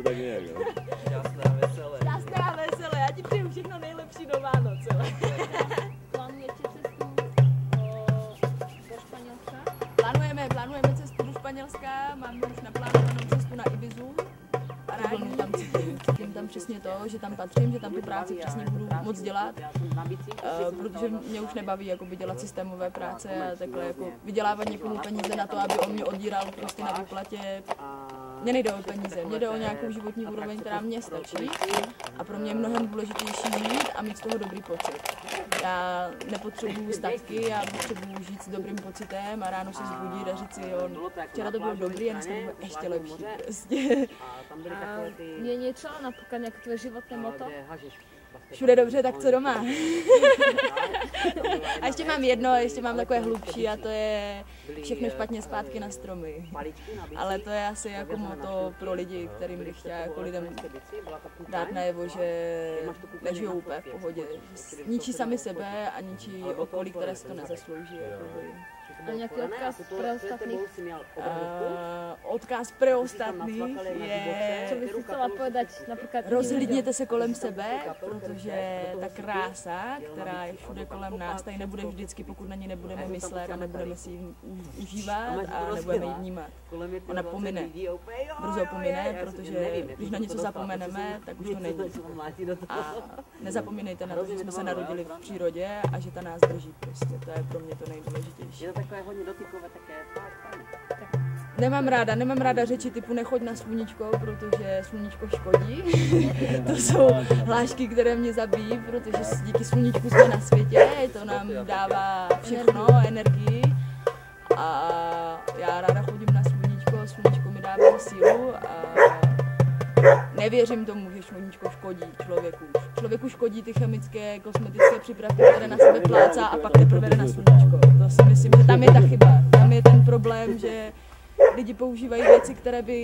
to tak nějak, jo. Šťastné a veselé. Šťastné a veselé, já ti přeju všechno nejlepší do Vánoc. Plánujete cestu do Španělska? Plánujeme cestu do Španělska, máme už naplánovanou cestu na Ibizu. Rádi tam cítím tam přesně to, že tam patřím, že tam tu práci přesně budu moc dělat, protože mě už nebaví jakoby dělat systémové práce a takhle jako vydělávat někomu peníze na to, aby on mě odíral prostě na výplatě. Mně nejde o peníze, mně jde o nějakou životní úroveň, která mě stačí a pro mě je mnohem důležitější žít a mít z toho dobrý pocit. Já nepotřebuju statky, já potřebuju žít s dobrým pocitem a ráno se zbudit a říct si, jo, včera to bylo dobrý a dneska to bude ještě lepší. Prostě. A je něco například nějaké tvoje životné moto? Všude dobře, tak co doma. A ještě mám jedno, ještě mám takové hlubší a to je všechno špatně zpátky na stromy. Ale to je asi jako moto pro lidi, kterým bych chtěla jako lidem dát najevo, že nežijou úplně v pohodě. Ničí sami sebe a ničí okolí, které si to nezaslouží. A nějaký odkaz pro ostatní? Odkaz pro ostatní je... Co by si chtěla povedať například? Rozhlídněte se kolem sebe, protože ta krása, která je všude kolem nás, tady nebude vždycky, pokud na ní nebudeme myslet a nebudeme si ji užívat a nebudeme ji vnímat. Ona pomine. Brzo pomine, protože když na něco zapomeneme, tak už to není. A nezapomínejte na to, že jsme se narodili v přírodě a že ta nás drží prostě. To je pro mě to nejdůležitější. Hodně dotykové také. Nemám ráda řeči typu nechoď na sluníčko, protože sluníčko škodí. To jsou hlášky, které mě zabíjí, protože díky sluníčku jsme na světě, to nám dává všechno, energii. A já ráda chodím na sluníčko mi dává sílu a nevěřím tomu, že sluníčko škodí člověku. Člověku škodí ty chemické, kosmetické přípravky, které na sebe plácá a pak teprve jde na sluníčko. To si myslím, že tam je ta chyba. Tam je ten problém, že lidi používají věci, které by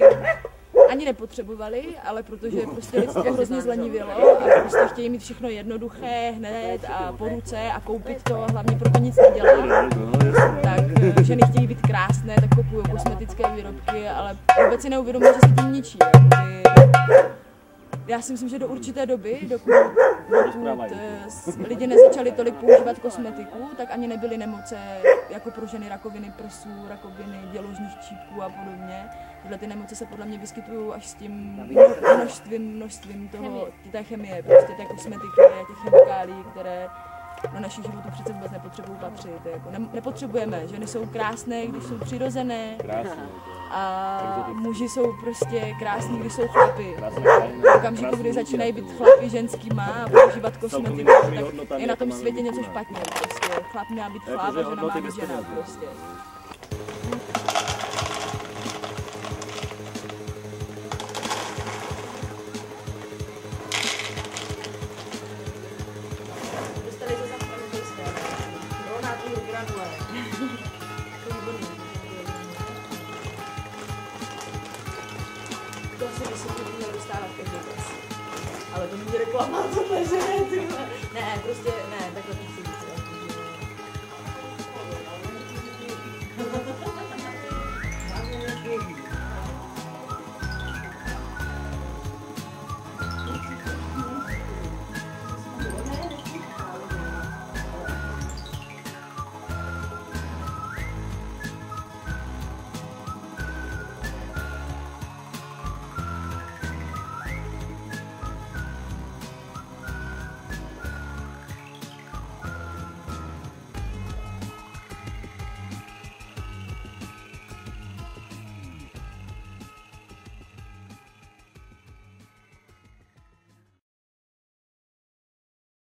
ani nepotřebovali, ale protože prostě lidstvo hrozně zlenivělo a prostě chtějí mít všechno jednoduché, hned a po ruce a koupit to, hlavně proto nic nedělá. Tak ženy chtějí být krásné, tak kupují kosmetické výrobky, ale vůbec si neuvědomují, že se tím ničí. Já si myslím, že do určité doby, dokud lidi nezačali tolik používat kosmetiku, tak ani nebyly nemoce jako pro ženy rakoviny prsů, rakoviny děložních čípků a podobně. Tyhle ty nemoce se podle mě vyskytují až s tím množstvím té chemie, prostě té kosmetiky, těch chemikálií, které do našich životů přece vůbec nepotřebují patřit. Jako nepotřebujeme, ženy jsou krásné, když jsou přirozené a muži jsou prostě krásní, když jsou chlapi. V okamžiku, kdy začínají být chlapi ženskýma a používat kosmetiku, tak je na tom světě něco špatně. Prostě chlap má být chlap a žena má být žena. Prostě. To si myslím, že by měl dostávat každý čas. Ale to bude reklama, co nežene, tyhle. Ne, prostě ne, takhle to chci.